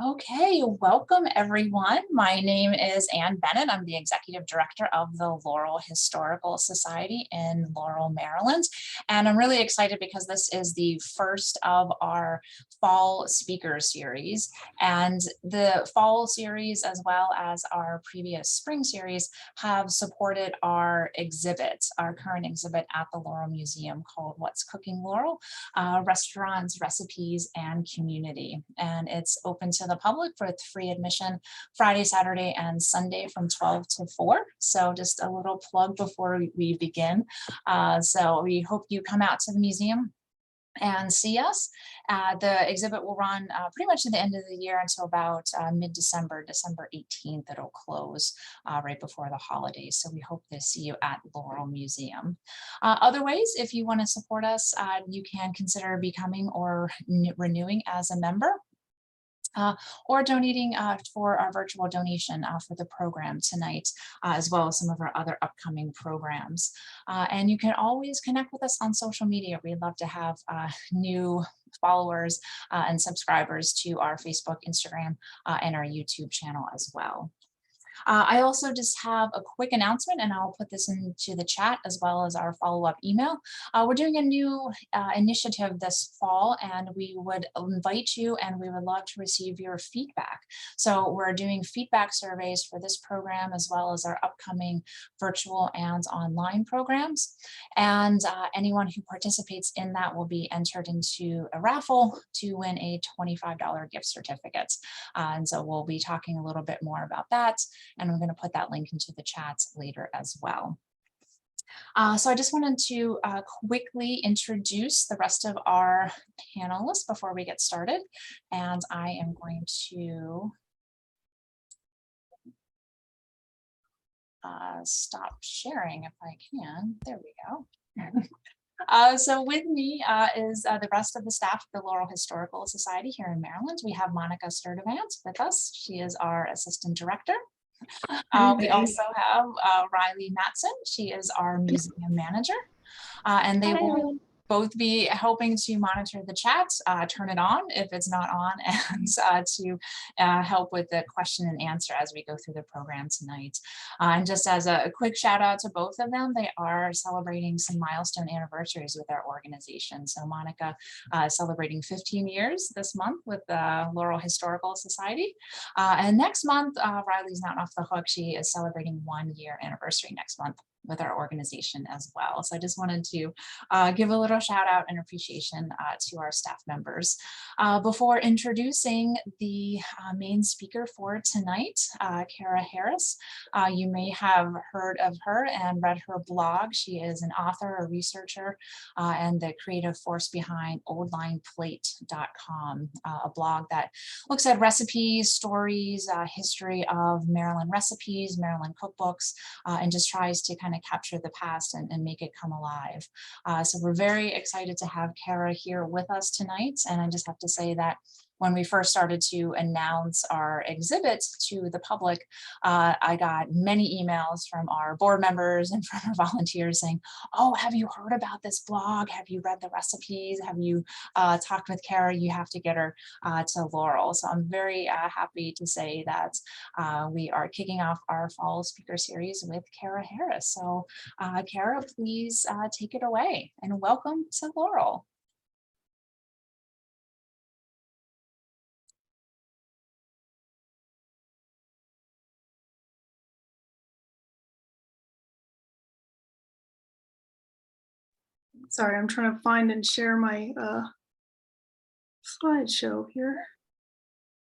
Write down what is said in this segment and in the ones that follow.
Okay, welcome everyone. My name is Ann Bennett. I'm the Executive Director of the Laurel Historical Society in Laurel, Maryland. And I'm really excited because this is the first of our fall speaker series. And the fall series, as well as our previous spring series, have supported our exhibit, our current exhibit at the Laurel Museum called What's Cooking Laurel? Restaurants, Recipes, and Community. And it's open to the public for free admission Friday, Saturday, and Sunday from 12 to 4. So just a little plug before we begin. So we hope you come out to the museum and see us. The exhibit will run pretty much at the end of the year until about mid-December, December 18th. It'll close right before the holidays. So we hope to see you at Laurel Museum. Other ways, if you want to support us, you can consider becoming or renewing as a member. Or donating for our virtual donation for the program tonight, as well as some of our other upcoming programs. And you can always connect with us on social media. We'd love to have new followers and subscribers to our Facebook, Instagram, and our YouTube channel as well. I also just have a quick announcement, and I'll put this into the chat as well as our follow-up email. We're doing a new initiative this fall, and we would invite you and we would love to receive your feedback. So we're doing feedback surveys for this program as well as our upcoming virtual and online programs. And anyone who participates in that will be entered into a raffle to win a $25 gift certificate. And so we'll be talking a little bit more about that. And I'm going to put that link into the chats later as well. So I just wanted to quickly introduce the rest of our panelists before we get started. And I am going to stop sharing if I can. There we go. So with me is the rest of the staff of the Laurel Historical Society here in Maryland. We have Monica Sturdivant with us. She is our Assistant Director. We also have Riley Matson. She is our museum manager, and they will both be helping to monitor the chat, turn it on if it's not on, and to help with the question and answer as we go through the program tonight. And just as a quick shout out to both of them, they are celebrating some milestone anniversaries with our organization. So Monica is celebrating 15 years this month with the Laurel Historical Society. And next month, Riley's not off the hook. She is celebrating 1 year anniversary next month with our organization as well. So I just wanted to give a little shout out and appreciation to our staff members. Before introducing the main speaker for tonight, Kara Harris, you may have heard of her and read her blog. She is an author, a researcher, and the creative force behind oldlineplate.com, a blog that looks at recipes, stories, history of Maryland recipes, Maryland cookbooks, and just tries to kind of capture the past and make it come alive. So we're very excited to have Kara here with us tonight. And I just have to say that when we first started to announce our exhibit to the public, I got many emails from our board members and from our volunteers saying, oh, have you heard about this blog? Have you read the recipes? Have you talked with Kara? You have to get her to Laurel. So I'm very happy to say that we are kicking off our fall speaker series with Kara Harris. So Kara, please take it away and welcome to Laurel. Sorry, I'm trying to find and share my slideshow here.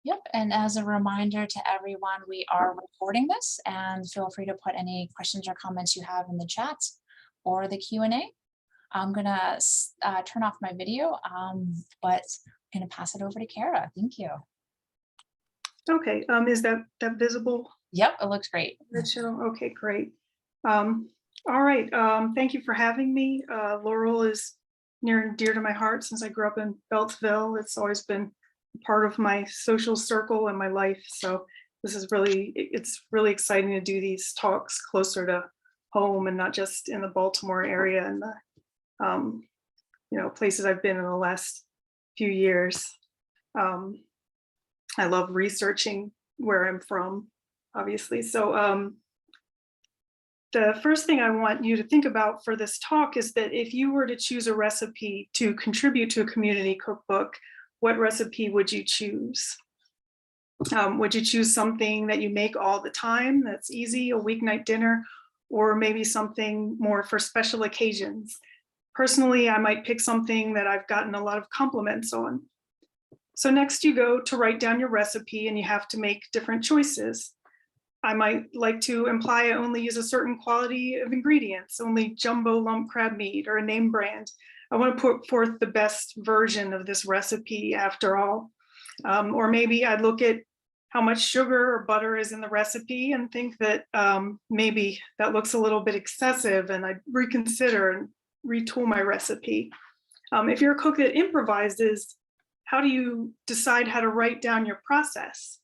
Yep, and as a reminder to everyone, we are recording this, and feel free to put any questions or comments you have in the chat or the Q&A. I'm gonna turn off my video, but I'm gonna pass it over to Kara. Thank you. Okay, is that visible? Yep, it looks great. Okay, great. All right, thank you for having me. Laurel is near and dear to my heart since I grew up in Beltsville. It's always been part of my social circle and my life. So this is it's really exciting to do these talks closer to home and not just in the Baltimore area and the places I've been in the last few years. I love researching where I'm from, obviously. So the first thing I want you to think about for this talk is that if you were to choose a recipe to contribute to a community cookbook, what recipe would you choose? Would you choose something that you make all the time that's easy, a weeknight dinner, or maybe something more for special occasions? Personally, I might pick something that I've gotten a lot of compliments on. So next you go to write down your recipe and you have to make different choices. I might like to imply I only use a certain quality of ingredients, only jumbo lump crab meat or a name brand. I want to put forth the best version of this recipe after all. Or maybe I'd look at how much sugar or butter is in the recipe and think that maybe that looks a little bit excessive and I'd reconsider and retool my recipe. If you're a cook that improvises, how do you decide how to write down your process?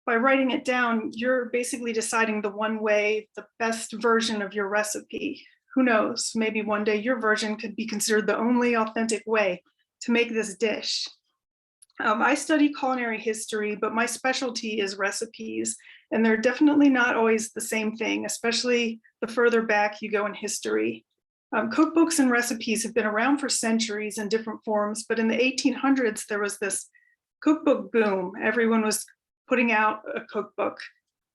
By writing it down, you're basically deciding the one way, the best version of your recipe. Who knows, maybe one day your version could be considered the only authentic way to make this dish. I study culinary history, but my specialty is recipes, and they're definitely not always the same thing, especially the further back you go in history. Cookbooks and recipes have been around for centuries in different forms, but in the 1800s, there was this cookbook boom. Everyone was putting out a cookbook.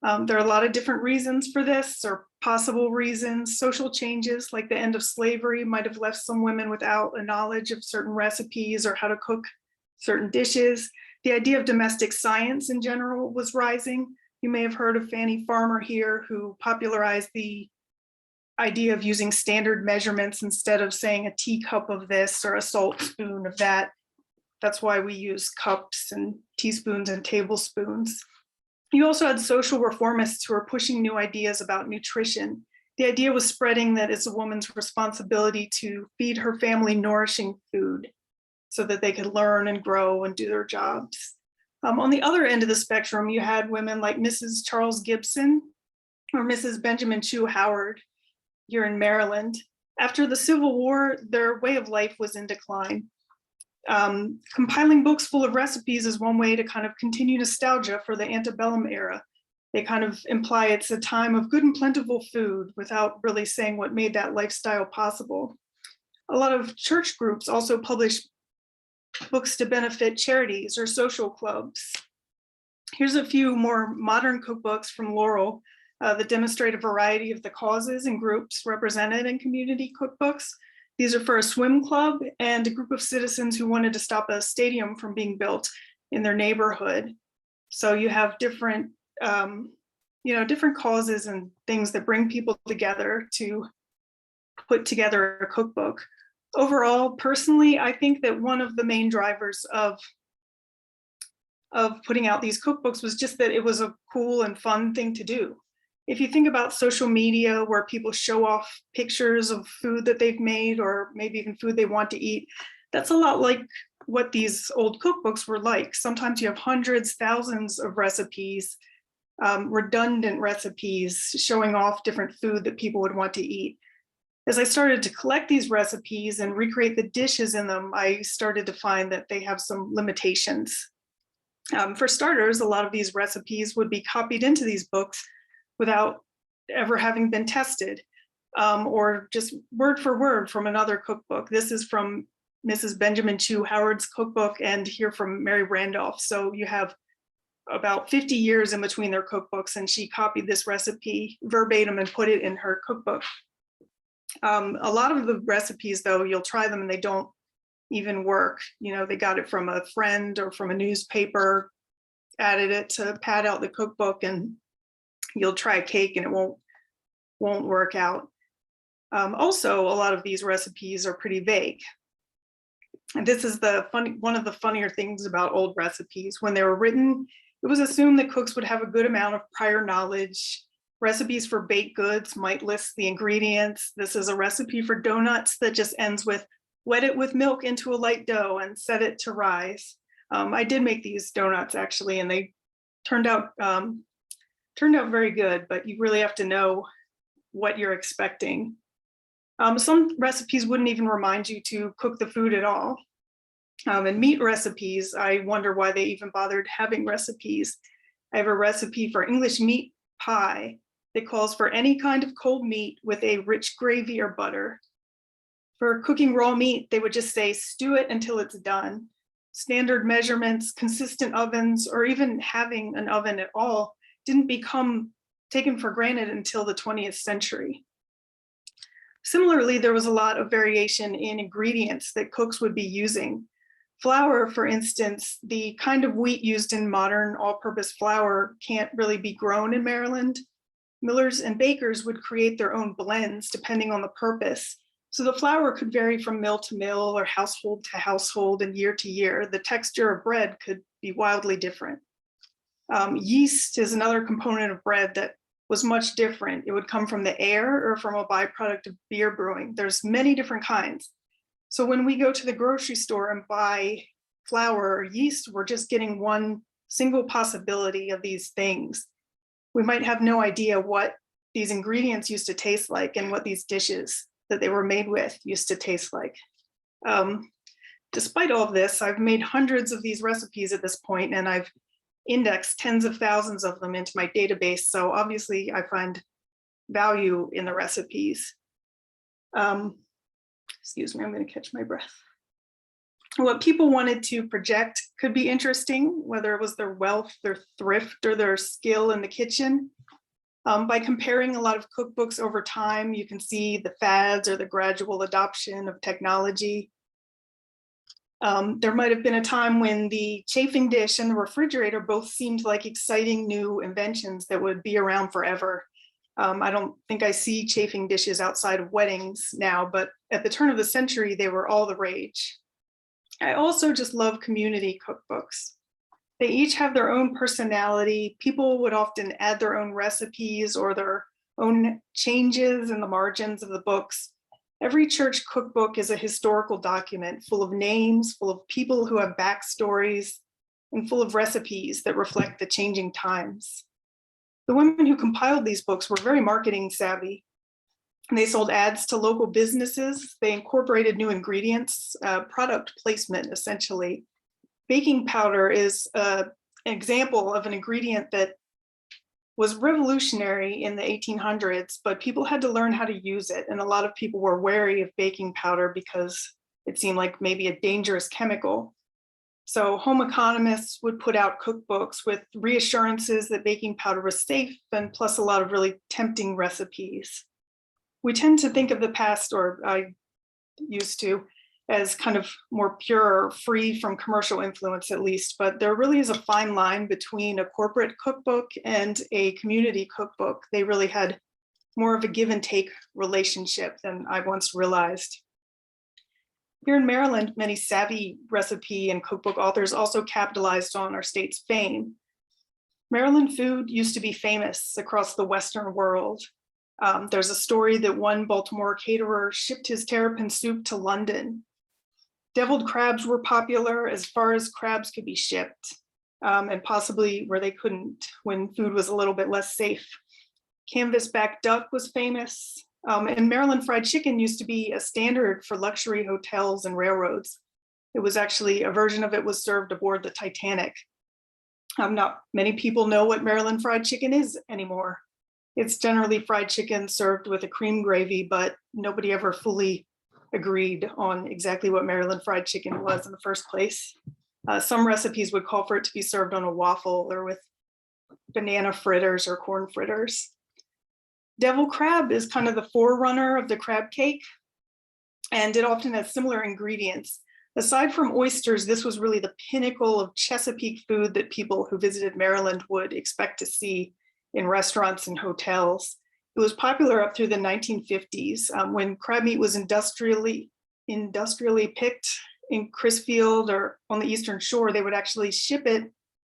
There are a lot of different reasons for this, or possible reasons. Social changes like the end of slavery might have left some women without a knowledge of certain recipes or how to cook certain dishes. The idea of domestic science in general was rising. You may have heard of Fanny Farmer here, who popularized the idea of using standard measurements instead of saying a teacup of this or a salt spoon of that. That's why we use cups and teaspoons and tablespoons. You also had social reformists who were pushing new ideas about nutrition. The idea was spreading that it's a woman's responsibility to feed her family nourishing food so that they could learn and grow and do their jobs. On the other end of the spectrum, you had women like Mrs. Charles Gibson or Mrs. Benjamin Chew Howard here in Maryland. After the Civil War, their way of life was in decline. Compiling books full of recipes is one way to kind of continue nostalgia for the antebellum era. They kind of imply it's a time of good and plentiful food without really saying what made that lifestyle possible. A lot of church groups also publish books to benefit charities or social clubs. Here's a few more modern cookbooks from Laurel that demonstrate a variety of the causes and groups represented in community cookbooks. These are for a swim club and a group of citizens who wanted to stop a stadium from being built in their neighborhood. So you have different, different causes and things that bring people together to put together a cookbook. Overall, personally, I think that one of the main drivers of putting out these cookbooks was just that it was a cool and fun thing to do. If you think about social media where people show off pictures of food that they've made or maybe even food they want to eat, that's a lot like what these old cookbooks were like. Sometimes you have hundreds, thousands of recipes, redundant recipes showing off different food that people would want to eat. As I started to collect these recipes and recreate the dishes in them, I started to find that they have some limitations. For starters, a lot of these recipes would be copied into these books without ever having been tested, or just word for word from another cookbook. This is from Mrs. Benjamin Chew Howard's cookbook and here from Mary Randolph. So you have about 50 years in between their cookbooks, and she copied this recipe verbatim and put it in her cookbook. A lot of the recipes, though, you'll try them and they don't even work. You know, they got it from a friend or from a newspaper, added it to pad out the cookbook, and you'll try a cake and it won't work out. Also, a lot of these recipes are pretty vague. And this is one of the funnier things about old recipes. When they were written, it was assumed that cooks would have a good amount of prior knowledge. Recipes for baked goods might list the ingredients. This is a recipe for donuts that just ends with wet it with milk into a light dough and set it to rise. I did make these donuts actually, and they turned out very good, but you really have to know what you're expecting. Some recipes wouldn't even remind you to cook the food at all. And meat recipes, I wonder why they even bothered having recipes. I have a recipe for English meat pie that calls for any kind of cold meat with a rich gravy or butter. For cooking raw meat, they would just say stew it until it's done. Standard measurements, consistent ovens, or even having an oven at all didn't become taken for granted until the 20th century. Similarly, there was a lot of variation in ingredients that cooks would be using. Flour, for instance, the kind of wheat used in modern all-purpose flour can't really be grown in Maryland. Millers and bakers would create their own blends depending on the purpose. So the flour could vary from mill to mill or household to household and year to year. The texture of bread could be wildly different. Yeast is another component of bread that was much different. It would come from the air or from a byproduct of beer brewing. There's many different kinds. So when we go to the grocery store and buy flour or yeast, we're just getting one single possibility of these things. We might have no idea what these ingredients used to taste like and what these dishes that they were made with used to taste like. Despite all of this, I've made hundreds of these recipes at this point, and I've indexed tens of thousands of them into my database. So obviously I find value in the recipes. Excuse me, I'm going to catch my breath. What people wanted to project could be interesting, whether it was their wealth, their thrift, or their skill in the kitchen. By comparing a lot of cookbooks over time, you can see the fads or the gradual adoption of technology. There might have been a time when the chafing dish and the refrigerator both seemed like exciting new inventions that would be around forever. I don't think I see chafing dishes outside of weddings now, but at the turn of the century, they were all the rage. I also just love community cookbooks. They each have their own personality. People would often add their own recipes or their own changes in the margins of the books. Every church cookbook is a historical document full of names, full of people who have backstories, and full of recipes that reflect the changing times. The women who compiled these books were very marketing savvy. They sold ads to local businesses. They incorporated new ingredients, product placement, essentially. Baking powder is an example of an ingredient that was revolutionary in the 1800s, but people had to learn how to use it. And a lot of people were wary of baking powder because it seemed like maybe a dangerous chemical. So home economists would put out cookbooks with reassurances that baking powder was safe, and plus a lot of really tempting recipes. We tend to think of the past, or I used to, as kind of more pure, free from commercial influence at least, but there really is a fine line between a corporate cookbook and a community cookbook. They really had more of a give and take relationship than I once realized. Here in Maryland, many savvy recipe and cookbook authors also capitalized on our state's fame. Maryland food used to be famous across the Western world. There's a story that one Baltimore caterer shipped his terrapin soup to London. Deviled crabs were popular as far as crabs could be shipped, and possibly where they couldn't when food was a little bit less safe. Canvasback duck was famous, and Maryland fried chicken used to be a standard for luxury hotels and railroads. It was actually, a version of it was served aboard the Titanic. Not many people know what Maryland fried chicken is anymore. It's generally fried chicken served with a cream gravy, but nobody ever fully agreed on exactly what Maryland fried chicken was in the first place. Some recipes would call for it to be served on a waffle or with banana fritters or corn fritters. Devil crab is kind of the forerunner of the crab cake, and it often has similar ingredients. Aside from oysters, this was really the pinnacle of Chesapeake food that people who visited Maryland would expect to see in restaurants and hotels. It was popular up through the 1950s when crab meat was industrially picked in Crisfield or on the Eastern Shore. They would actually ship it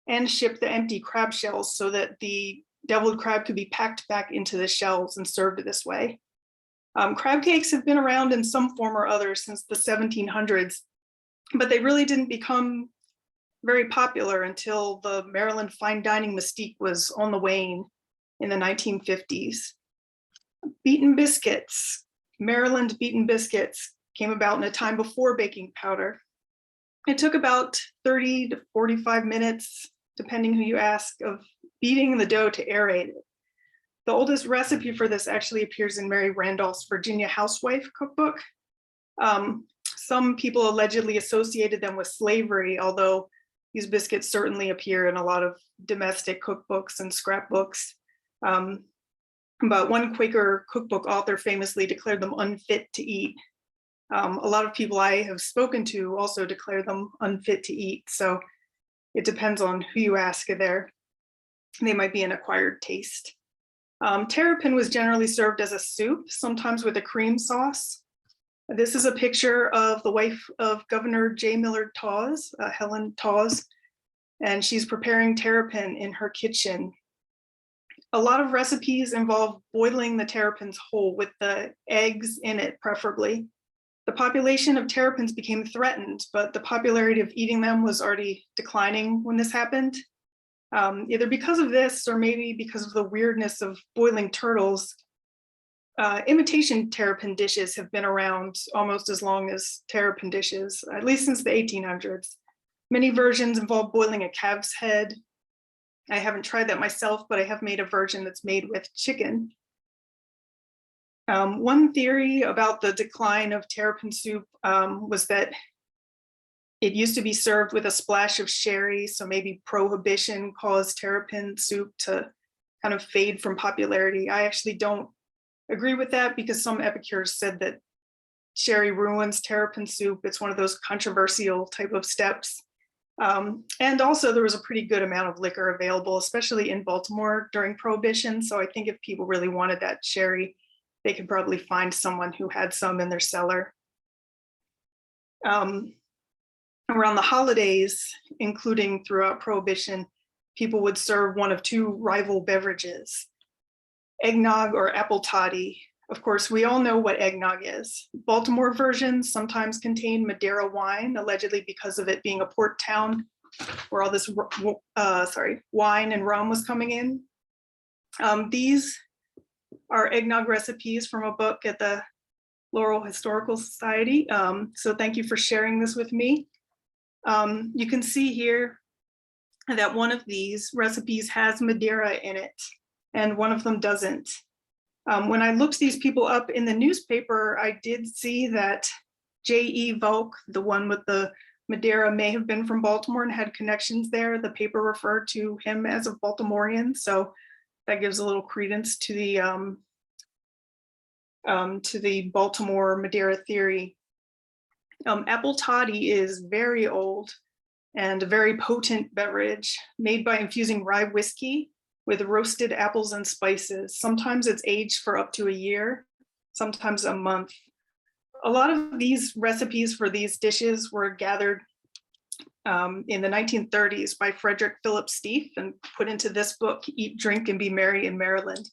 and ship the empty crab shells so that the deviled crab could be packed back into the shells and served this way. Crab cakes have been around in some form or other since the 1700s, but they really didn't become very popular until the Maryland fine dining mystique was on the wane in the 1950s. Beaten biscuits, Maryland beaten biscuits came about in a time before baking powder. It took about 30 to 45 minutes, depending who you ask, of beating the dough to aerate it. The oldest recipe for this actually appears in Mary Randolph's Virginia Housewife cookbook. Some people allegedly associated them with slavery, although these biscuits certainly appear in a lot of domestic cookbooks and scrapbooks. But one Quaker cookbook author famously declared them unfit to eat. A lot of people I have spoken to also declare them unfit to eat. So it depends on who you ask there. They might be an acquired taste. Terrapin was generally served as a soup, sometimes with a cream sauce. This is a picture of the wife of Governor J. Millard Tawes, Helen Tawes, and she's preparing terrapin in her kitchen. A lot of recipes involve boiling the terrapins whole with the eggs in it, preferably. The population of terrapins became threatened, but the popularity of eating them was already declining when this happened. Either because of this or maybe because of the weirdness of boiling turtles, imitation terrapin dishes have been around almost as long as terrapin dishes, at least since the 1800s. Many versions involve boiling a calf's head. I haven't tried that myself, but I have made a version that's made with chicken. One theory about the decline of terrapin soup was that it used to be served with a splash of sherry, so maybe Prohibition caused terrapin soup to kind of fade from popularity. I actually don't agree with that because some epicures said that sherry ruins terrapin soup. It's one of those controversial type of steps. And also there was a pretty good amount of liquor available, especially in Baltimore during Prohibition. So I think if people really wanted that sherry, they could probably find someone who had some in their cellar. Around the holidays, including throughout Prohibition, people would serve one of two rival beverages, eggnog or apple toddy. Of course, we all know what eggnog is. Baltimore versions sometimes contain Madeira wine, allegedly because of it being a port town where all this wine and rum was coming in. These are eggnog recipes from a book at the Laurel Historical Society. So thank you for sharing this with me. You can see here that one of these recipes has Madeira in it and one of them doesn't. When I looked these people up in the newspaper, I did see that J.E. Volk, the one with the Madeira, may have been from Baltimore and had connections there. The paper referred to him as a Baltimorean, so that gives a little credence to the Baltimore Madeira theory. Apple toddy is very old and a very potent beverage made by infusing rye whiskey with roasted apples and spices. Sometimes it's aged for up to a year, sometimes a month. A lot of these recipes for these dishes were gathered in the 1930s by Frederick Philip Stieff and put into this book, Eat, Drink, and Be Merry in Maryland.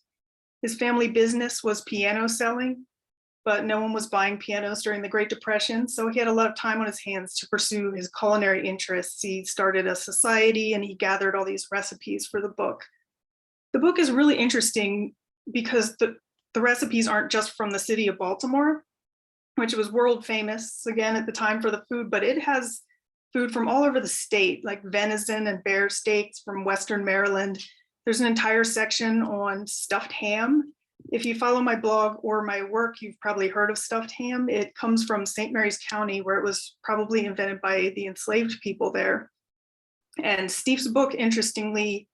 His family business was piano selling, but no one was buying pianos during the Great Depression, so he had a lot of time on his hands to pursue his culinary interests. He started a society and he gathered all these recipes for the book. The book is really interesting because the recipes aren't just from the city of Baltimore, which was world famous again at the time for the food, but it has food from all over the state, like venison and bear steaks from Western Maryland. There's an entire section on stuffed ham. If you follow my blog or my work, you've probably heard of stuffed ham. It comes from St. Mary's County, where it was probably invented by the enslaved people there. And Stieff's book, interestingly,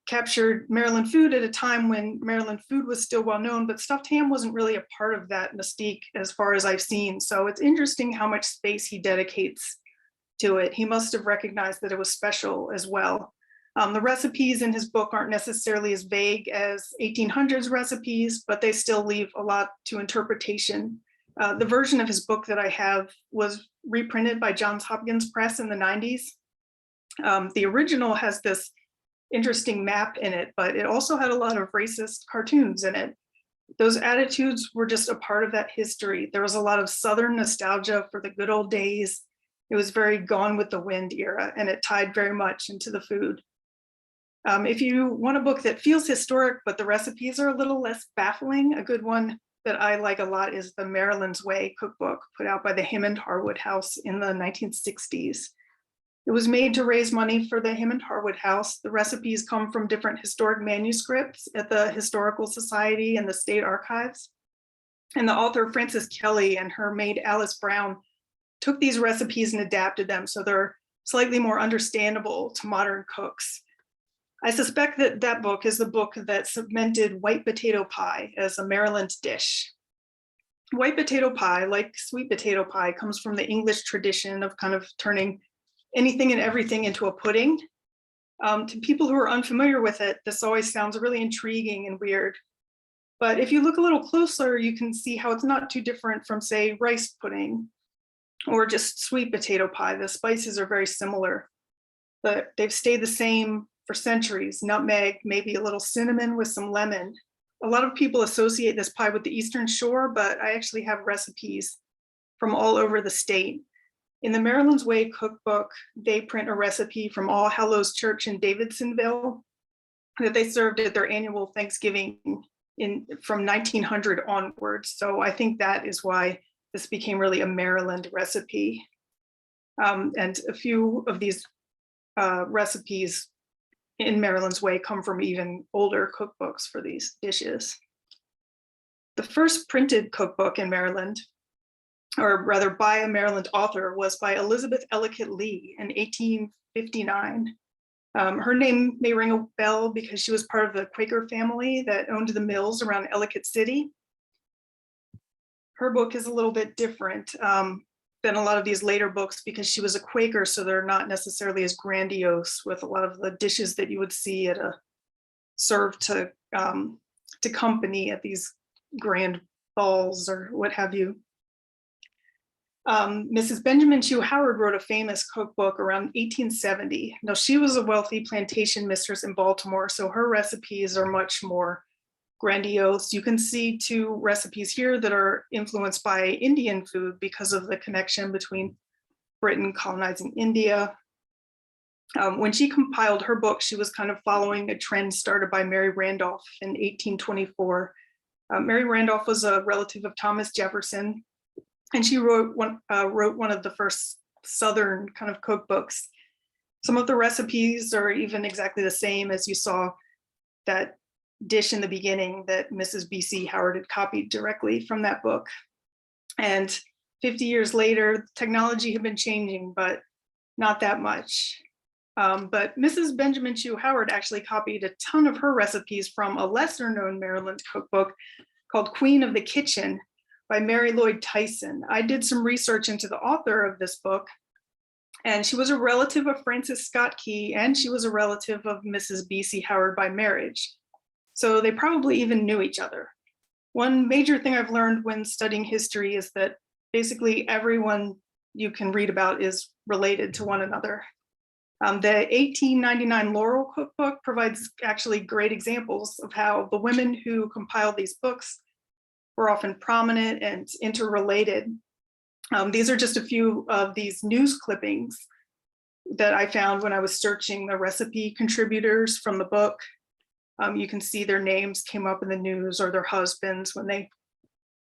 captured Maryland food at a time when Maryland food was still well known, but stuffed ham wasn't really a part of that mystique as far as I've seen. So it's interesting how much space he dedicates to it. He must have recognized that it was special as well. The recipes in his book aren't necessarily as vague as 1800s recipes, but they still leave a lot to interpretation. The version of his book that I have was reprinted by Johns Hopkins Press in the 90s. The original has this interesting map in it, but it also had a lot of racist cartoons in it. Those attitudes were just a part of that history. There was a lot of Southern nostalgia for the good old days. It was very Gone with the Wind era, and it tied very much into the food. If you want a book that feels historic, but the recipes are a little less baffling, a good one that I like a lot is the Maryland's Way cookbook put out by the Hammond Harwood House in the 1960s. It was made to raise money for the Hammond Harwood House. The recipes come from different historic manuscripts at the Historical Society and the State Archives. And the author, Frances Kelly, and her maid, Alice Brown, took these recipes and adapted them so they're slightly more understandable to modern cooks. I suspect that that book is the book that cemented white potato pie as a Maryland dish. White potato pie, like sweet potato pie, comes from the English tradition of kind of turning anything and everything into a pudding. To people who are unfamiliar with it, this always sounds really intriguing and weird. But if you look a little closer, you can see how it's not too different from, say, rice pudding or just sweet potato pie. The spices are very similar, but they've stayed the same for centuries. Nutmeg, maybe a little cinnamon with some lemon. A lot of people associate this pie with the Eastern Shore, but I actually have recipes from all over the state. In the Maryland's Way cookbook, they print a recipe from All Hallows Church in Davidsonville that they served at their annual Thanksgiving from 1900 onwards. So I think that is why this became really a Maryland recipe. And a few of these recipes in Maryland's Way come from even older cookbooks for these dishes. The first printed cookbook in Maryland, or rather by a Maryland author, was by Elizabeth Ellicott Lee in 1859. Her name may ring a bell because she was part of the Quaker family that owned the mills around Ellicott City. Her book is a little bit different than a lot of these later books because she was a Quaker, so they're not necessarily as grandiose with a lot of the dishes that you would see at served to company at these grand balls or what have you. Mrs. Benjamin Chew Howard wrote a famous cookbook around 1870. Now, she was a wealthy plantation mistress in Baltimore, so her recipes are much more grandiose. You can see two recipes here that are influenced by Indian food because of the connection between Britain colonizing India. When she compiled her book, she was kind of following a trend started by Mary Randolph in 1824. Mary Randolph was a relative of Thomas Jefferson, and she wrote one of the first Southern kind of cookbooks. Some of the recipes are even exactly the same as you saw that dish in the beginning that Mrs. B.C. Howard had copied directly from that book. And 50 years later, technology had been changing, but not that much. But Mrs. Benjamin Chew Howard actually copied a ton of her recipes from a lesser known Maryland cookbook called Queen of the Kitchen by Mary Lloyd Tyson. I did some research into the author of this book, and she was a relative of Francis Scott Key, and she was a relative of Mrs. B.C. Howard by marriage. So they probably even knew each other. One major thing I've learned when studying history is that basically everyone you can read about is related to one another. The 1899 Laurel Cookbook provides actually great examples of how the women who compiled these books were often prominent and interrelated. These are just a few of these news clippings that I found when I was searching the recipe contributors from the book. You can see their names came up in the news or their husbands when they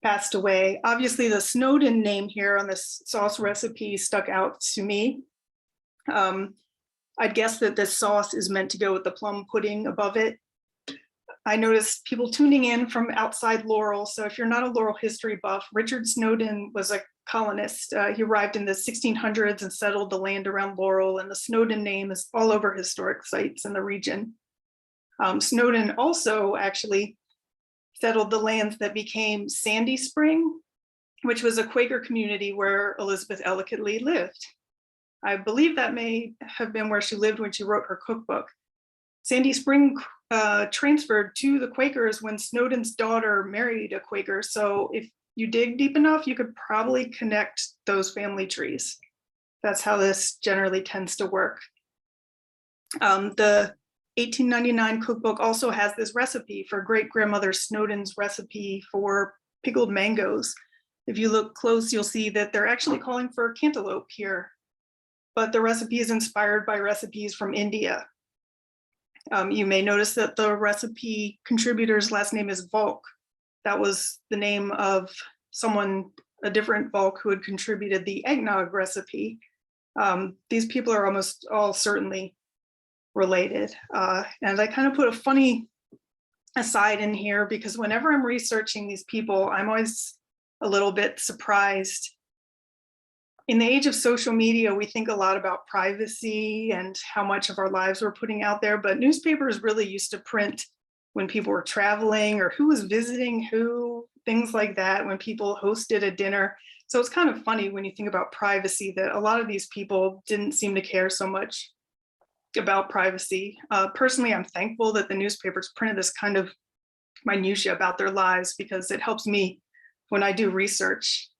passed away. Obviously, the Snowden name here on this sauce recipe stuck out to me. I'd guess that this sauce is meant to go with the plum pudding above it. I noticed people tuning in from outside Laurel. So if you're not a Laurel history buff, Richard Snowden was a colonist. He arrived in the 1600s and settled the land around Laurel, and the Snowden name is all over historic sites in the region. Snowden also actually settled the lands that became Sandy Spring, which was a Quaker community where Elizabeth Ellicott Lee lived. I believe that may have been where she lived when she wrote her cookbook. Sandy Spring transferred to the Quakers when Snowden's daughter married a Quaker. So if you dig deep enough, you could probably connect those family trees. That's how this generally tends to work. The 1899 cookbook also has this recipe for great-grandmother Snowden's recipe for pickled mangoes. If you look close, you'll see that they're actually calling for cantaloupe here, but the recipe is inspired by recipes from India. You may notice that the recipe contributor's last name is Volk, That was the name of someone, a different Volk who had contributed the eggnog recipe. These people are almost all certainly related. And I kind of put a funny aside in here because whenever I'm researching these people, I'm always a little bit surprised. In the age of social media, we think a lot about privacy and how much of our lives we're putting out there, but newspapers really used to print when people were traveling or who was visiting who, things like that, when people hosted a dinner. So it's kind of funny when you think about privacy that a lot of these people didn't seem to care so much about privacy. Personally, I'm thankful that the newspapers printed this kind of minutia about their lives because it helps me when I do research.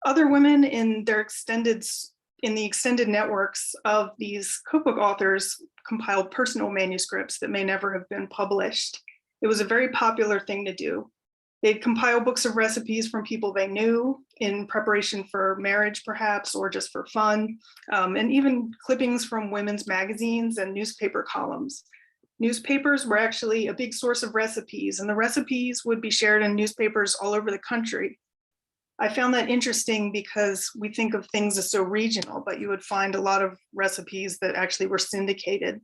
Other women in the extended networks of these cookbook authors compiled personal manuscripts that may never have been published. It was a very popular thing to do. They'd compile books of recipes from people they knew in preparation for marriage, perhaps, or just for fun, and even clippings from women's magazines and newspaper columns. Newspapers were actually a big source of recipes, and the recipes would be shared in newspapers all over the country. I found that interesting because we think of things as so regional, but you would find a lot of recipes that actually were syndicated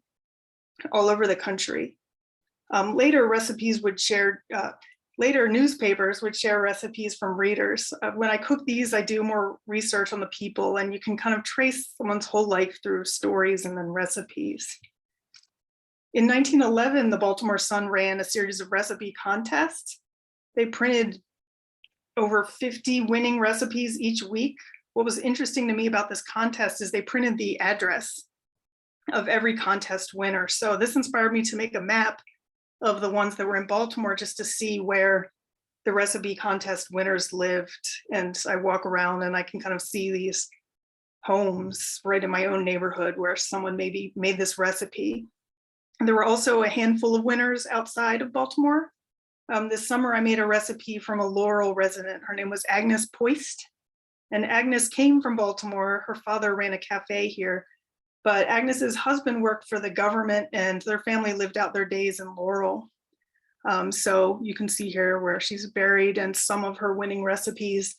all over the country. Later newspapers would share recipes from readers. When I cook these, I do more research on the people, and you can kind of trace someone's whole life through stories and then recipes. In 1911, the Baltimore Sun ran a series of recipe contests. They printed over 50 winning recipes each week. What was interesting to me about this contest is they printed the address of every contest winner. So this inspired me to make a map of the ones that were in Baltimore just to see where the recipe contest winners lived. And I walk around and I can kind of see these homes right in my own neighborhood where someone maybe made this recipe. And there were also a handful of winners outside of Baltimore. This summer, I made a recipe from a Laurel resident. Her name was Agnes Poist. And Agnes came from Baltimore. Her father ran a cafe here. But Agnes's husband worked for the government and their family lived out their days in Laurel. So you can see here where she's buried and some of her winning recipes.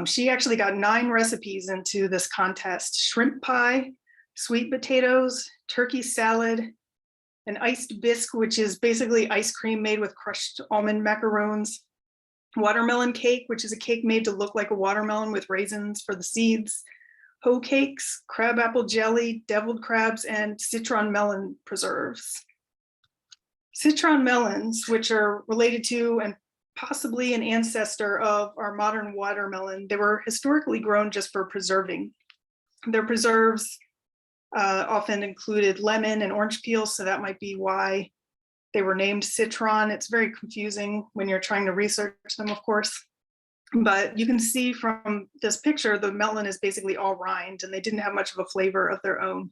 She actually got 9 recipes into this contest: shrimp pie, sweet potatoes, turkey salad, an iced bisque, which is basically ice cream made with crushed almond macaroons, watermelon cake, which is a cake made to look like a watermelon with raisins for the seeds, hoe cakes, crabapple jelly, deviled crabs, and citron melon preserves. Citron melons, which are related to and possibly an ancestor of our modern watermelon, they were historically grown just for preserving. Their preserves often included lemon and orange peel, so that might be why they were named citron. It's very confusing when you're trying to research them, of course. But you can see from this picture, the melon is basically all rind and they didn't have much of a flavor of their own.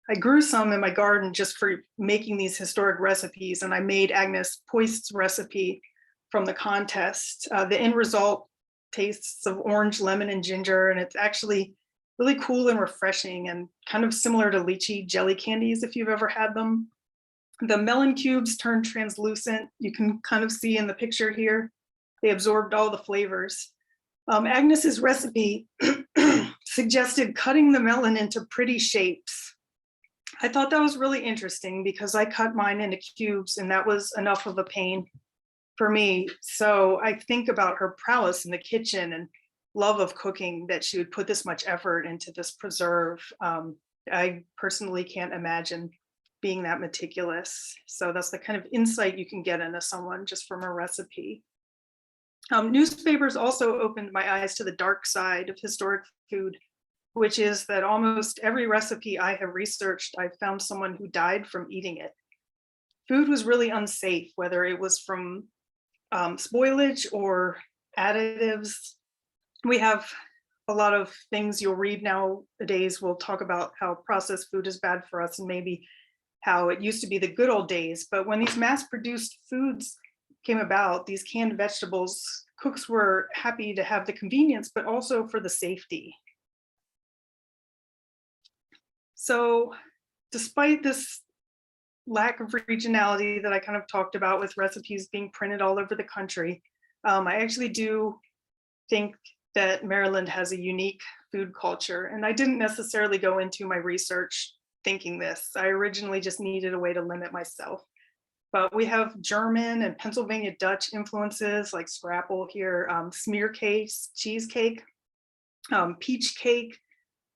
I grew some in my garden just for making these historic recipes, and I made Agnes Poist's recipe from the contest. The end result tastes of orange, lemon, and ginger, and it's actually really cool and refreshing and kind of similar to lychee jelly candies if you've ever had them. The melon cubes turned translucent. You can kind of see in the picture here. They absorbed all the flavors. Agnes's recipe suggested cutting the melon into pretty shapes. I thought that was really interesting because I cut mine into cubes and that was enough of a pain for me. So I think about her prowess in the kitchen and love of cooking, that she would put this much effort into this preserve. I personally can't imagine being that meticulous. So that's the kind of insight you can get into someone just from a recipe. Newspapers also opened my eyes to the dark side of historic food, which is that almost every recipe I have researched, I've found someone who died from eating it. Food was really unsafe, whether it was from spoilage or additives. We have a lot of things you'll read nowadays will talk about how processed food is bad for us and maybe how it used to be the good old days. But when these mass-produced foods came about, these canned vegetables, cooks were happy to have the convenience, but also for the safety. So despite this lack of regionality that I kind of talked about with recipes being printed all over the country. I actually do think that Maryland has a unique food culture, and I didn't necessarily go into my research thinking this. I originally just needed a way to limit myself. But we have German and Pennsylvania Dutch influences like scrapple here, smear cakes, cheesecake, peach cake,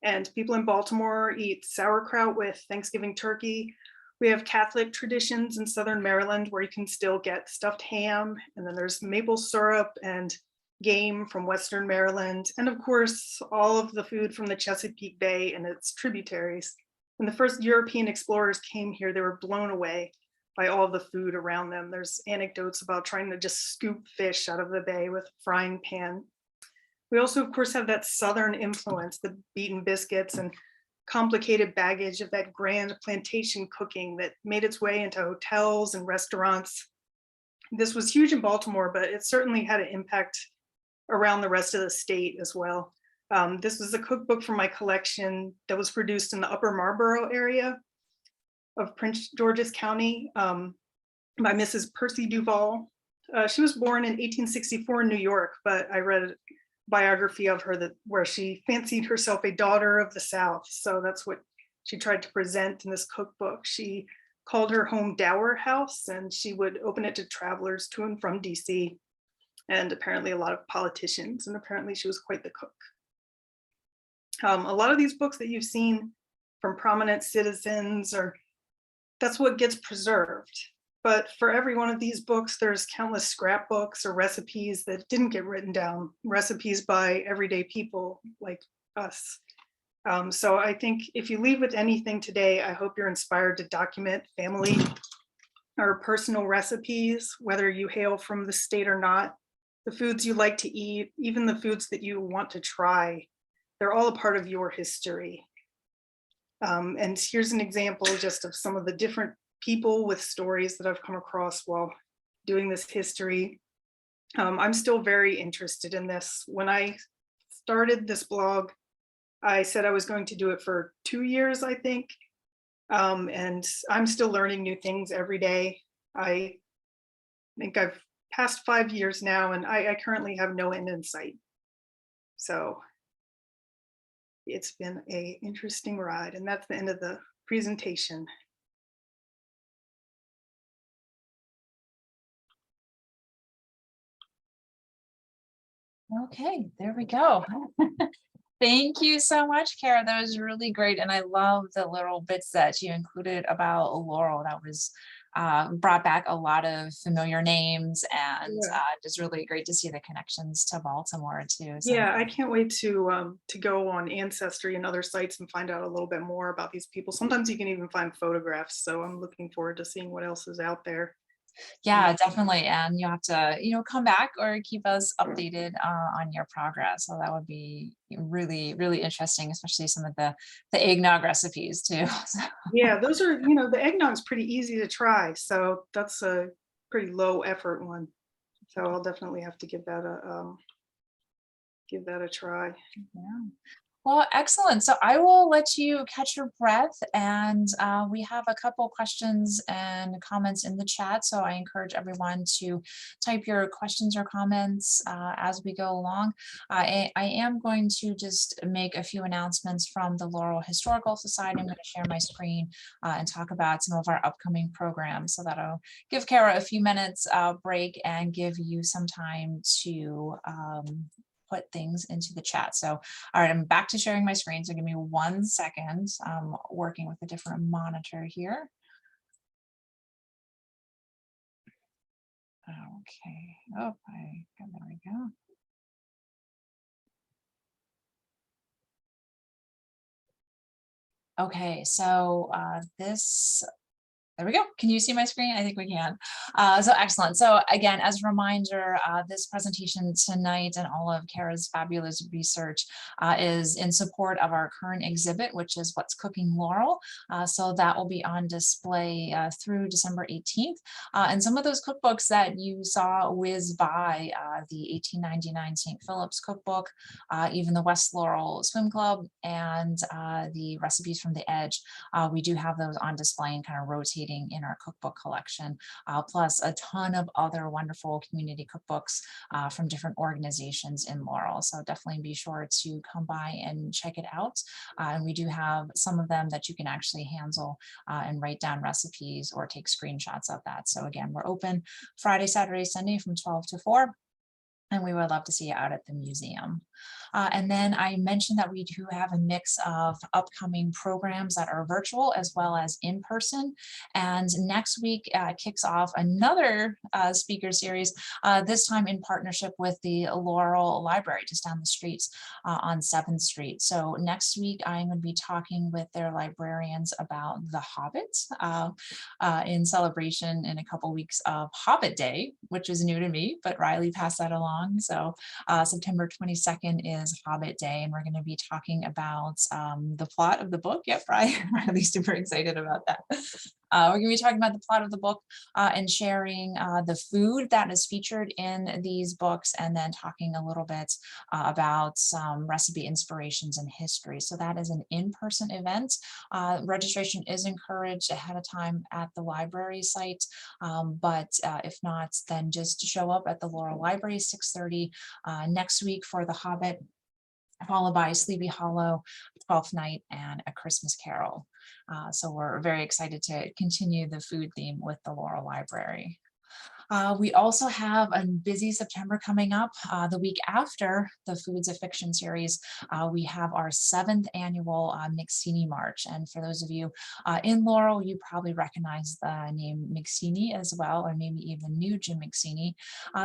and people in Baltimore eat sauerkraut with Thanksgiving turkey. We have Catholic traditions in Southern Maryland where you can still get stuffed ham, and then there's maple syrup and game from Western Maryland, and of course, all of the food from the Chesapeake Bay and its tributaries. When the first European explorers came here, they were blown away by all the food around them. There's anecdotes about trying to just scoop fish out of the bay with a frying pan. We also, of course, have that Southern influence, the beaten biscuits and complicated baggage of that grand plantation cooking that made its way into hotels and restaurants. This was huge in Baltimore, but it certainly had an impact around the rest of the state as well. This was a cookbook from my collection that was produced in the Upper Marlboro area of Prince George's County by Mrs. Percy Duval. She was born in 1864 in New York, but I read a biography of her where she fancied herself a daughter of the South. So that's what she tried to present in this cookbook. She called her home Dower House, and she would open it to travelers to and from DC, and apparently a lot of politicians, and apparently she was quite the cook. A lot of these books that you've seen from prominent citizens, that's what gets preserved. But for every one of these books, there's countless scrapbooks or recipes that didn't get written down, recipes by everyday people like us. So I think if you leave with anything today, I hope you're inspired to document family or personal recipes, whether you hail from the state or not, the foods you like to eat, even the foods that you want to try. They're all a part of your history. And here's an example just of some of the different people with stories that I've come across while doing this history. I'm still very interested in this. When I started this blog, I said I was going to do it for 2 years, I think. And I'm still learning new things every day. I think I've passed 5 years now, and I currently have no end in sight. So it's been an interesting ride, and that's the end of the presentation. Okay, there we go. Thank you so much, Kara. That was really great. And I love the little bits that you included about Laurel. That was brought back a lot of familiar names, and just really great to see the connections to Baltimore too. So. Yeah, I can't wait to go on Ancestry and other sites and find out a little bit more about these people. Sometimes you can even find photographs. So I'm looking forward to seeing what else is out there. Yeah, definitely. And you have to, come back or keep us updated on your progress. So that would be really, really interesting, especially some of the eggnog recipes too. Yeah, those are, the eggnog's pretty easy to try. So that's a pretty low effort one. So I'll definitely have to give that a try. Yeah. Well, excellent. So I will let you catch your breath, and we have a couple questions and comments in the chat. So I encourage everyone to type your questions or comments as we go along. I am going to just make a few announcements from the Laurel Historical Society. I'm going to share my screen and talk about some of our upcoming programs. So that'll give Kara a few minutes break and give you some time to put things into the chat. So, all right, I'm back to sharing my screen. So give me 1 second. I'm working with a different monitor here. Okay. Oh, there we go. Okay, so there we go. Can you see my screen? I think we can. So excellent. So again, as a reminder, this presentation tonight and all of Kara's fabulous research is in support of our current exhibit, which is What's Cooking Laurel. So that will be on display through December 18th. And some of those cookbooks that you saw whiz by, the 1899 St. Philip's cookbook, even the West Laurel Swim Club, and the recipes from the Edge, we do have those on display and kind of rotating participating in our cookbook collection, plus a ton of other wonderful community cookbooks from different organizations in Laurel. So definitely be sure to come by and check it out. And we do have some of them that you can actually handle and write down recipes or take screenshots of that. So again, we're open Friday, Saturday, Sunday from 12 to 4. And we would love to see you out at the museum. And then I mentioned that we do have a mix of upcoming programs that are virtual as well as in person. And next week kicks off another speaker series, this time in partnership with the Laurel Library just down the street on 7th Street. So next week I'm going to be talking with their librarians about The Hobbit in celebration in a couple weeks of Hobbit Day, which is new to me, but Riley passed that along. So September 22nd is Hobbit Day, and we're going to be talking about the plot of the book. Yep, Riley's super excited about that. We're going to be talking about the plot of the book and sharing the food that is featured in these books, and then talking a little bit about some recipe inspirations and history. So that is an in-person event. Registration is encouraged ahead of time at the library site, but if not, then just show up at the Laurel Library 6:30 next week for The Hobbit, followed by Sleepy Hollow, Twelfth Night, and A Christmas Carol. So we're very excited to continue the food theme with the Laurel Library. We also have a busy September coming up. The week after the Foods of Fiction series, we have our 7th annual McSini March. And for those of you in Laurel, you probably recognize the name McSini as well, or maybe even knew Jim McSini.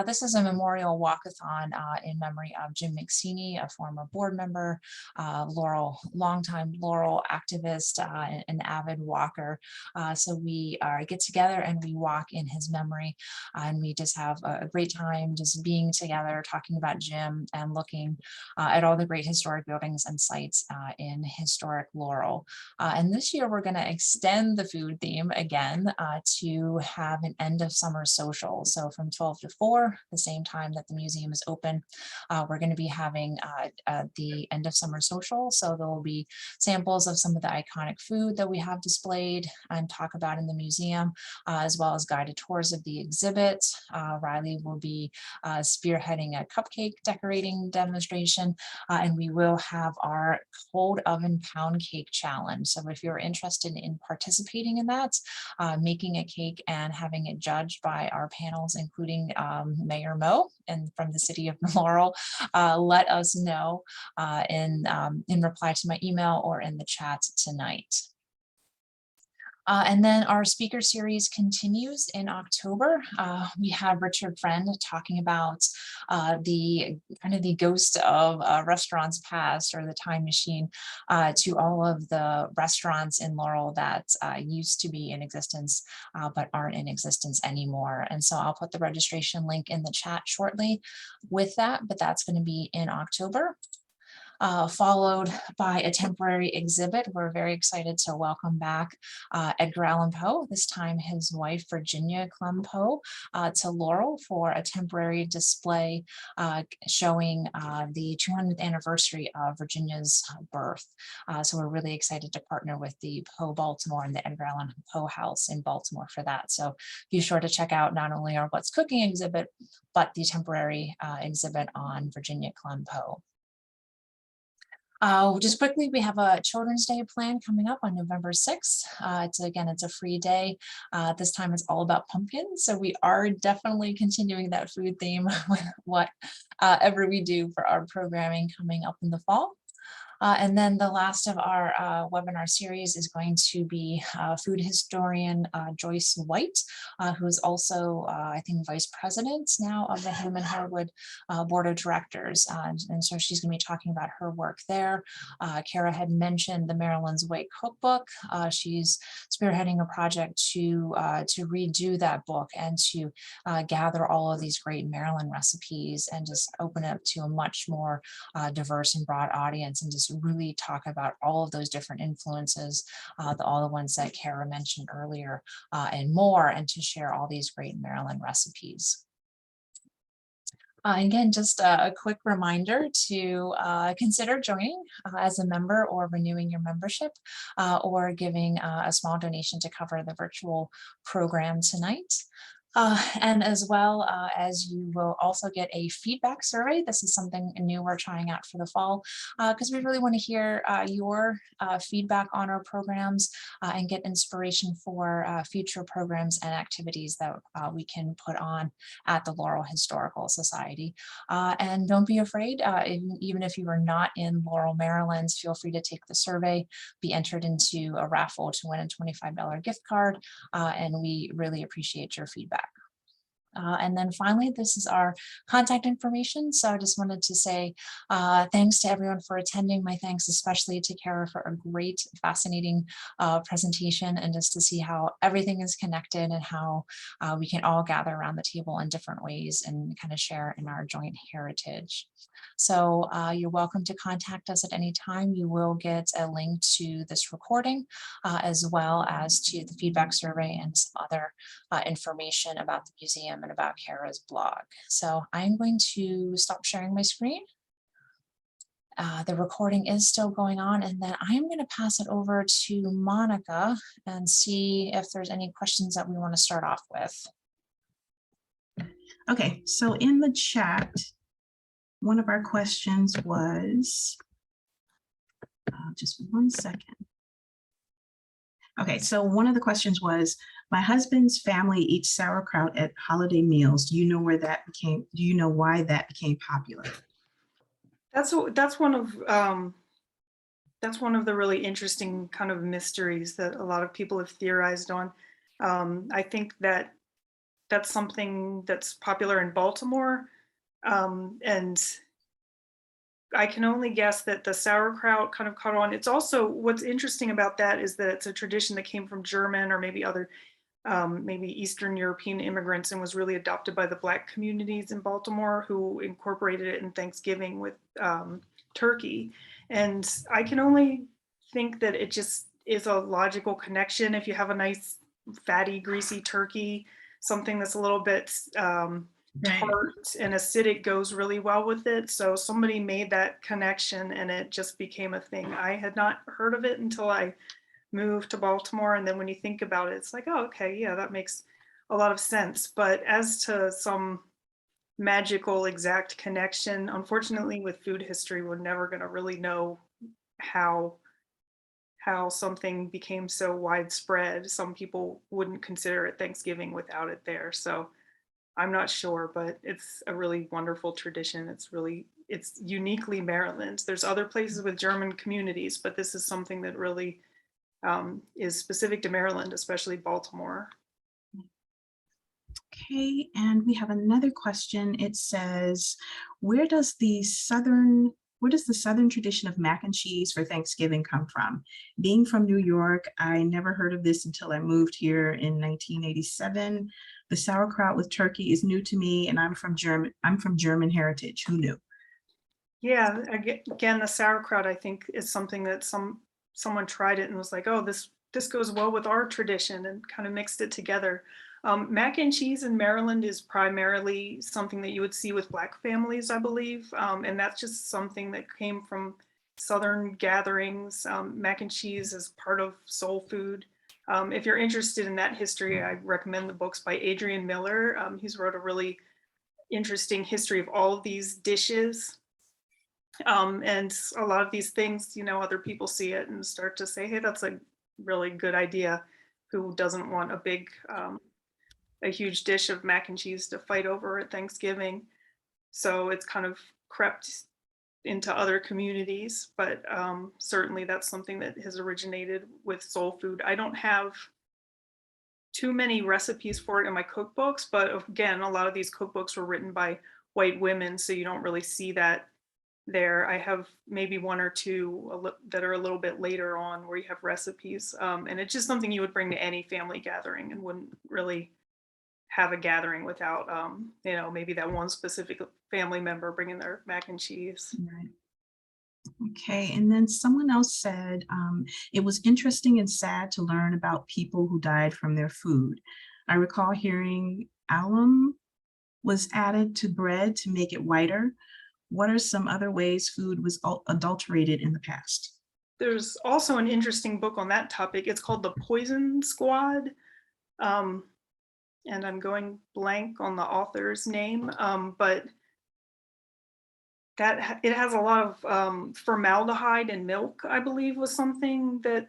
This is a memorial walkathon in memory of Jim McSini, a former board member, longtime Laurel activist, an avid walker. So we get together and we walk in his memory. And we just have a great time just being together, talking about Jim and looking at all the great historic buildings and sites in historic Laurel. And this year we're going to extend the food theme again to have an end of summer social. So from 12 to 4, the same time that the museum is open, we're going to be having the end of summer social. So there will be samples of some of the iconic food that we have displayed and talk about in the museum, as well as guided tours of the exhibit. Riley will be spearheading a cupcake decorating demonstration, and we will have our cold oven pound cake challenge. So if you're interested in participating in that, making a cake and having it judged by our panels, including Mayor Mo and from the city of Laurel, let us know in reply to my email or in the chat tonight. And then our speaker series continues in October. We have Richard Friend talking about the ghost of restaurants past, or the time machine to all of the restaurants in Laurel that used to be in existence but aren't in existence anymore. And so I'll put the registration link in the chat shortly with that, but that's going to be in October. Followed by a temporary exhibit. We're very excited to welcome back Edgar Allan Poe, this time his wife Virginia Clem Poe, to Laurel for a temporary display showing the 200th anniversary of Virginia's birth. So we're really excited to partner with the Poe Baltimore and the Edgar Allan Poe House in Baltimore for that. So be sure to check out not only our What's Cooking exhibit, but the temporary exhibit on Virginia Clem Poe. Just quickly, we have a Children's Day plan coming up on November 6th. It's a free day. This time it's all about pumpkins. So we are definitely continuing that food theme with whatever we do for our programming coming up in the fall. And then the last of our webinar series is going to be food historian Joyce White, who is also, I think, vice president now of the Hammond Harwood Board of Directors. And so she's going to be talking about her work there. Kara had mentioned the Maryland's Way cookbook. She's spearheading a project to redo that book and to gather all of these great Maryland recipes and just open it up to a much more diverse and broad audience, and just really talk about all of those different influences, all the ones that Kara mentioned earlier, and more, and to share all these great Maryland recipes. Again, just a quick reminder to consider joining as a member or renewing your membership or giving a small donation to cover the virtual program tonight. And as well as you will also get a feedback survey. This is something new we're trying out for the fall because we really want to hear your feedback on our programs and get inspiration for future programs and activities that we can put on at the Laurel Historical Society. And don't be afraid, even if you are not in Laurel, Maryland, feel free to take the survey, be entered into a raffle to win a $25 gift card, and we really appreciate your feedback. And then finally, this is our contact information. So I just wanted to say thanks to everyone for attending. My thanks especially to Kara for a great, fascinating presentation, and just to see how everything is connected and how we can all gather around the table in different ways and kind of share in our joint heritage. So you're welcome to contact us at any time. You will get a link to this recording as well as to the feedback survey and some other information about the museum and about Kara's blog. So I'm going to stop sharing my screen. The recording is still going on, and then I'm going to pass it over to Monica and see if there's any questions that we want to start off with. Okay, so in the chat, one of our questions was, just 1 second. Okay, so one of the questions was, my husband's family eats sauerkraut at holiday meals. Do you know where that became, do you know why that became popular? That's one of the really interesting kind of mysteries that a lot of people have theorized on. I think that that's something that's popular in Baltimore, and I can only guess that the sauerkraut kind of caught on. It's also, what's interesting about that is that it's a tradition that came from German or maybe other, maybe Eastern European immigrants, and was really adopted by the Black communities in Baltimore, who incorporated it in Thanksgiving with turkey. And I can only think that it just is a logical connection. If you have a nice, fatty, greasy turkey, something that's a little bit tart and acidic goes really well with it. So somebody made that connection and it just became a thing. I had not heard of it until I moved to Baltimore. And then when you think about it, it's like, oh, okay, yeah, that makes a lot of sense. But as to some magical exact connection, unfortunately, with food history, we're never going to really know how something became so widespread. Some people wouldn't consider it Thanksgiving without it there. So I'm not sure, but it's a really wonderful tradition. It's uniquely Maryland. There's other places with German communities, but this is something that really is specific to Maryland, especially Baltimore. Okay, and we have another question. It says, where does the southern tradition of mac and cheese for Thanksgiving come from? Being from New York, I never heard of this until I moved here in 1987. The sauerkraut with turkey is new to me, and I'm from German heritage. Who knew? Yeah, again, the sauerkraut, I think, is something that someone tried it and was like, oh, this goes well with our tradition, and kind of mixed it together. Mac and cheese in Maryland is primarily something that you would see with Black families, I believe. And that's just something that came from Southern gatherings. Mac and cheese is part of soul food. If you're interested in that history, I recommend the books by Adrian Miller. He's wrote a really interesting history of all of these dishes. And a lot of these things, other people see it and start to say, hey, that's a really good idea. Who doesn't want a huge dish of mac and cheese to fight over at Thanksgiving? So it's kind of crept into other communities, but certainly that's something that has originated with soul food. I don't have too many recipes for it in my cookbooks, but again, a lot of these cookbooks were written by white women, so you don't really see that there. I have maybe one or two that are a little bit later on where you have recipes, and it's just something you would bring to any family gathering and wouldn't really have a gathering without, maybe that one specific family member bringing their mac and cheese. Right. Okay, and then someone else said, it was interesting and sad to learn about people who died from their food. I recall hearing alum was added to bread to make it whiter? What are some other ways food was adulterated in the past? There's also an interesting book on that topic. It's called The Poison Squad. Um, and I'm going blank on the author's name, but it has a lot of formaldehyde in milk, I believe, was something that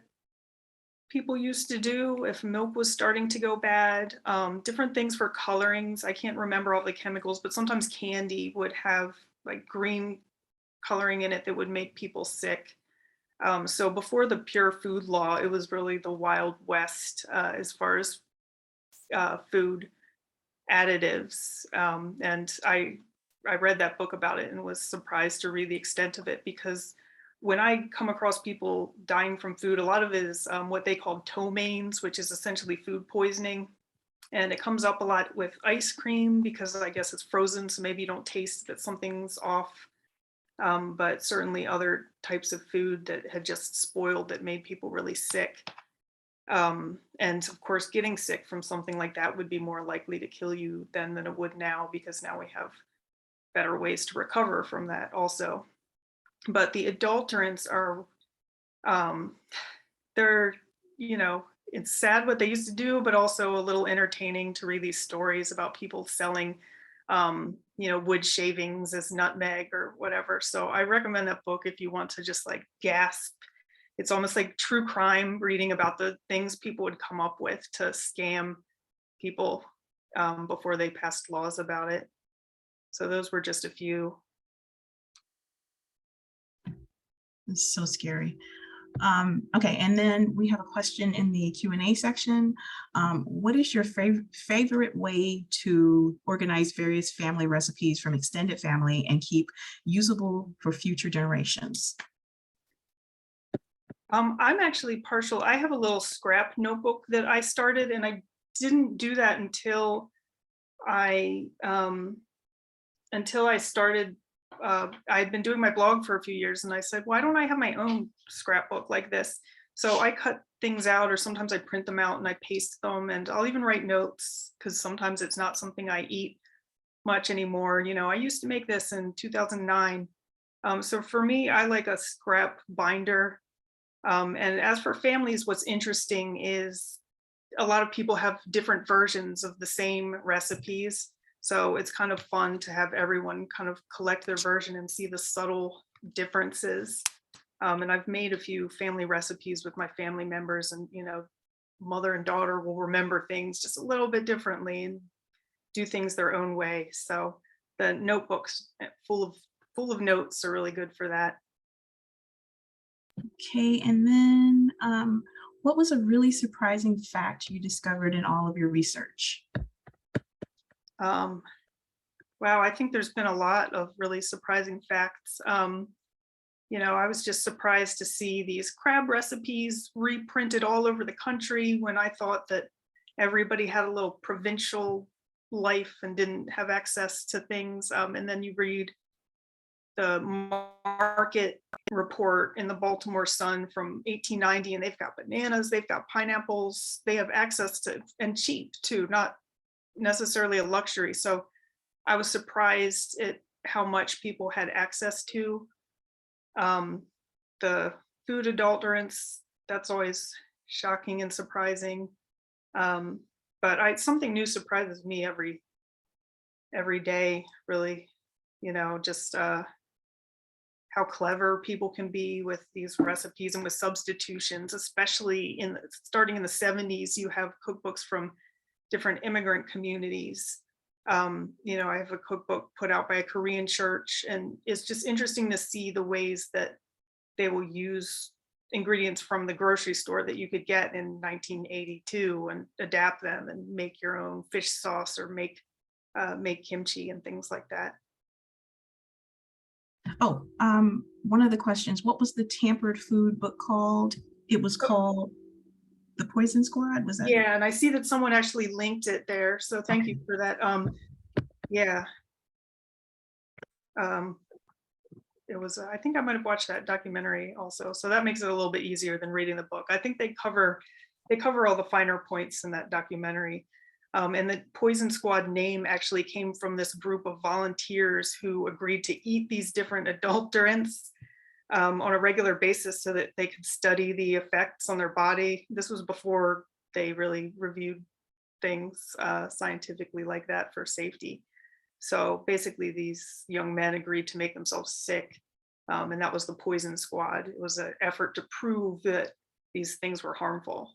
people used to do if milk was starting to go bad. Different things for colorings. I can't remember all the chemicals, but sometimes candy would have like green coloring in it that would make people sick. So before the pure food law, it was really the Wild West as far as food additives. And I read that book about it and was surprised to read the extent of it, because when I come across people dying from food, a lot of it is what they call ptomaines, which is essentially food poisoning. And it comes up a lot with ice cream because I guess it's frozen, so maybe you don't taste that something's off. But certainly other types of food that had just spoiled that made people really sick. And of course, getting sick from something like that would be more likely to kill you then than it would now, because now we have better ways to recover from that also. But the adulterants are, they're, you know, it's sad what they used to do, but also a little entertaining to read these stories about people selling, you know, wood shavings as nutmeg or whatever. So I recommend that book if you want to just like gasp. It's almost like true crime, reading about the things people would come up with to scam people before they passed laws about it. So those were just a few. It's so scary. Okay, and then we have a question in the Q&A section. What is your favorite way to organize various family recipes from extended family and keep usable for future generations? I'm actually partial. I have a little scrap notebook that I started, and I didn't do that until I started. I'd been doing my blog for a few years, and I said, why don't I have my own scrapbook like this? So I cut things out, or sometimes I print them out and I paste them, and I'll even write notes because sometimes it's not something I eat much anymore. You know, I used to make this in 2009. So for me, I like a scrap binder. And as for families, what's interesting is a lot of people have different versions of the same recipes. So it's kind of fun to have everyone kind of collect their version and see the subtle differences. And I've made a few family recipes with my family members, and, you know, mother and daughter will remember things just a little bit differently and do things their own way. So the notebooks full of notes are really good for that. Okay, and then what was a really surprising fact you discovered in all of your research? Wow, I think there's been a lot of really surprising facts. You know, I was just surprised to see these crab recipes reprinted all over the country when I thought that everybody had a little provincial life and didn't have access to things. And then you read the market report in the Baltimore Sun from 1890, and they've got bananas, they've got pineapples, they have access to, and cheap too, not necessarily a luxury. So I was surprised at how much people had access to. The food adulterants, that's always shocking and surprising. But something new surprises me every day, really. You know, just how clever people can be with these recipes and with substitutions, especially starting in the 70s. You have cookbooks from different immigrant communities. You know, I have a cookbook put out by a Korean church, and it's just interesting to see the ways that they will use ingredients from the grocery store that you could get in 1982 and adapt them and make your own fish sauce, or make kimchi and things like that. Oh, one of the questions, what was the tampered food book called? It was called The Poison Squad, was that? Yeah, and I see that someone actually linked it there, so thank you for that. Yeah. It was, I think I might have watched that documentary also, so that makes it a little bit easier than reading the book. I think they cover all the finer points in that documentary. And the Poison Squad name actually came from this group of volunteers who agreed to eat these different adulterants on a regular basis so that they could study the effects on their body. This was before they really reviewed things scientifically like that for safety. So basically these young men agreed to make themselves sick. And that was the Poison Squad. It was an effort to prove that these things were harmful.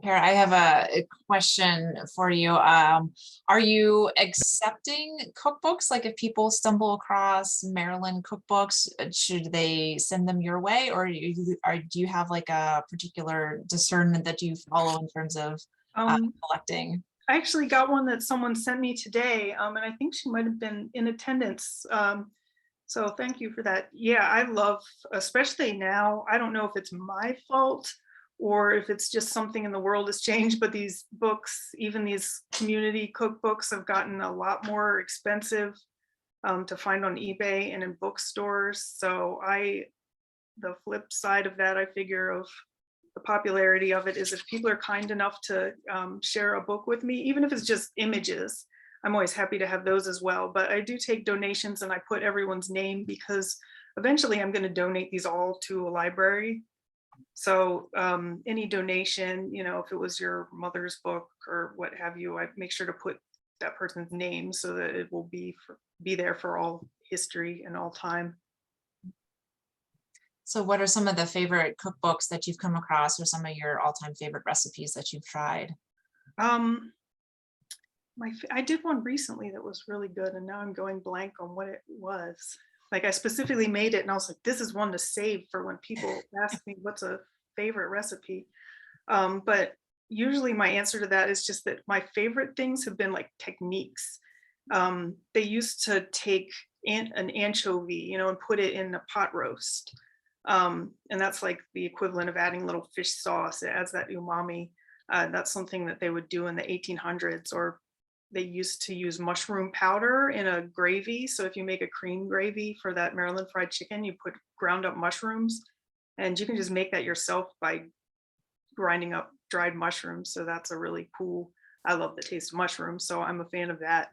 Kara, I have a question for you. Are you accepting cookbooks? Like if people stumble across Maryland cookbooks, should they send them your way, or do you have like a particular discernment that you follow in terms of collecting? I actually got one that someone sent me today, and I think she might have been in attendance. So thank you for that. Yeah, I love, especially now, I don't know if it's my fault or if it's just something in the world has changed, but these books, even these community cookbooks, have gotten a lot more expensive to find on eBay and in bookstores. So the flip side of that, I figure, of the popularity of it is if people are kind enough to share a book with me, even if it's just images, I'm always happy to have those as well. But I do take donations and I put everyone's name because eventually I'm going to donate these all to a library. So any donation, you know, if it was your mother's book or what have you, I make sure to put that person's name so that it will be there for all history and all time. So what are some of the favorite cookbooks that you've come across, or some of your all-time favorite recipes that you've tried? I did one recently that was really good, and now I'm going blank on what it was. Like I specifically made it and I was like, this is one to save for when people ask me what's a favorite recipe. But usually my answer to that is just that my favorite things have been like techniques. They used to take an anchovy, you know, and put it in a pot roast. And that's like the equivalent of adding a little fish sauce. It adds that umami. That's something that they would do in the 1800s, or they used to use mushroom powder in a gravy. So if you make a cream gravy for that Maryland fried chicken, you put ground up mushrooms, and you can just make that yourself by grinding up dried mushrooms. So that's a really cool, I love the taste of mushrooms, so I'm a fan of that.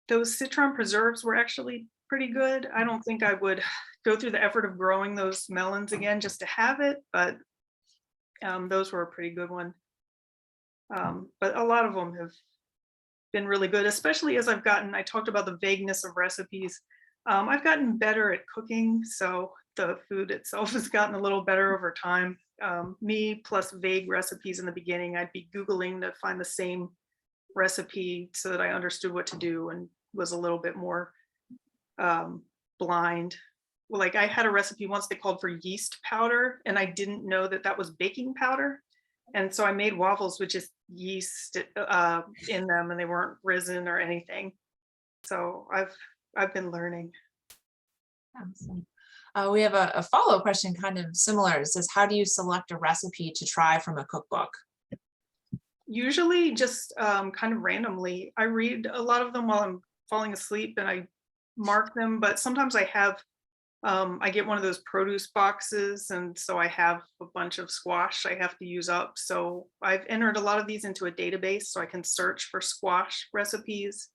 Those citron preserves were actually pretty good. I don't think I would go through the effort of growing those melons again just to have it, but those were a pretty good one. But a lot of them have been really good, especially as I talked about the vagueness of recipes. I've gotten better at cooking, so the food itself has gotten a little better over time. Me plus vague recipes in the beginning, I'd be Googling to find the same recipe so that I understood what to do and was a little bit more blind. Like I had a recipe once they called for yeast powder, and I didn't know that that was baking powder. And so I made waffles with just yeast in them, and they weren't risen or anything. So I've been learning. Awesome. We have a follow-up question kind of similar. It says, how do you select a recipe to try from a cookbook? Usually just kind of randomly. I read a lot of them while I'm falling asleep and I mark them, but sometimes I get one of those produce boxes, and so I have a bunch of squash I have to use up. So I've entered a lot of these into a database so I can search for squash recipes.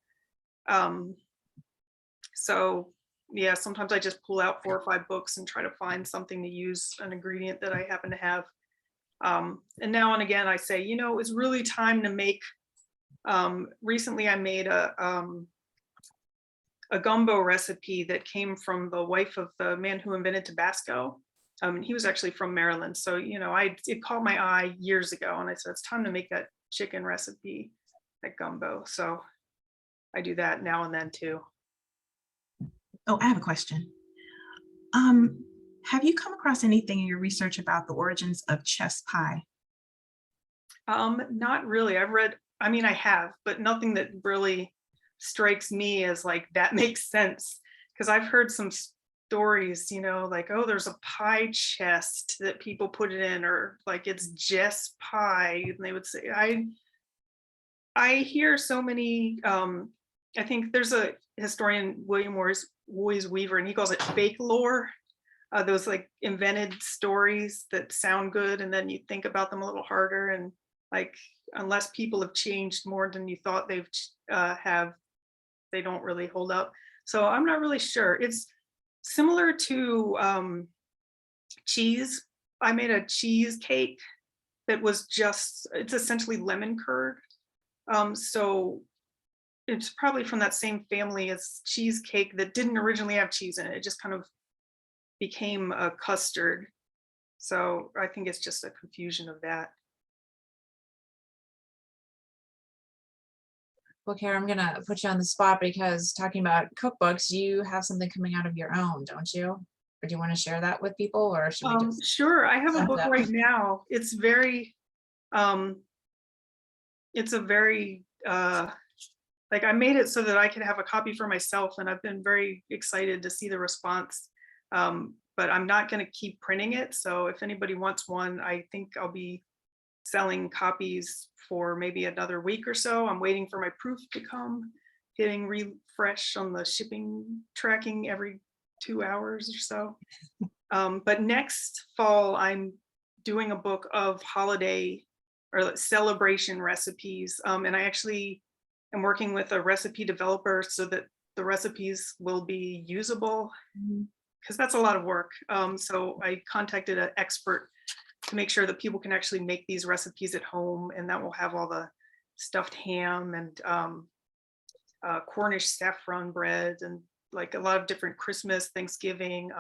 So yeah, sometimes I just pull out 4 or 5 books and try to find something to use, an ingredient that I happen to have. And now and again I say, you know, it's really time to make, recently I made a gumbo recipe that came from the wife of the man who invented Tabasco. He was actually from Maryland. So, you know, it caught my eye years ago, and I said, it's time to make that chicken recipe, that gumbo. So I do that now and then too. Oh, I have a question. Have you come across anything in your research about the origins of chess pie? Not really. I have, but nothing that really strikes me as like, that makes sense. Because I've heard some stories, you know, like, oh, there's a pie chest that people put it in, or like it's just pie. And they would say, I hear so many, I think there's a historian, William Woys Weaver, and he calls it fake lore. those like invented stories that sound good, and then you think about them a little harder, and like unless people have changed more than you thought they've they don't really hold up. So I'm not really sure. It's similar to cheese. I made a cheesecake that was it's essentially lemon curd. So it's probably from that same family as cheesecake that didn't originally have cheese in it. It just kind of became a custard. So I think it's just a confusion of that. Well, Kara, I'm gonna put you on the spot because talking about cookbooks, you have something coming out of your own, don't you? Or do you want to share that with people, or should we just? Sure, I have a set book that? right now. It's a very like I made it so that I could have a copy for myself, and I've been very excited to see the response. But I'm not going to keep printing it. So if anybody wants one, I think I'll be selling copies for maybe another week or so. I'm waiting for my proof to come, hitting refresh on the shipping tracking every 2 hours or so. But next fall, I'm doing a book of holiday or celebration recipes. And I actually am working with a recipe developer so that the recipes will be usable, because that's a lot of work. So I contacted an expert to make sure that people can actually make these recipes at home, and that will have all the stuffed ham and Cornish saffron bread and like a lot of different Christmas, Thanksgiving,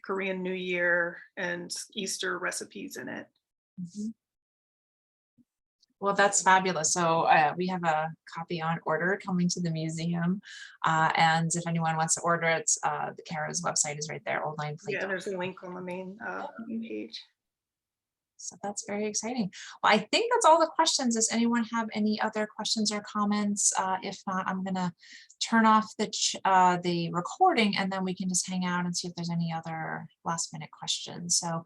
Korean New Year, and Easter recipes in it. Mhm. Well, that's fabulous. So we have a copy on order coming to the museum. And if anyone wants to order it, the Kara's website is right there, oldlineplate. Yeah, there's a link on the main page. So that's very exciting. Well, I think that's all the questions. Does anyone have any other questions or comments? If not, I'm gonna turn off the recording, and then we can just hang out and see if there's any other last minute questions. So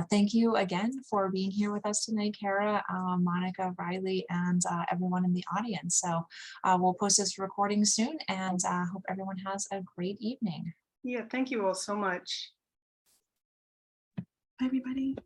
thank you again for being here with us tonight, Kara, Monica, Riley, and everyone in the audience. So we'll post this recording soon, and hope everyone has a great evening. Yeah, thank you all so much. Bye, everybody.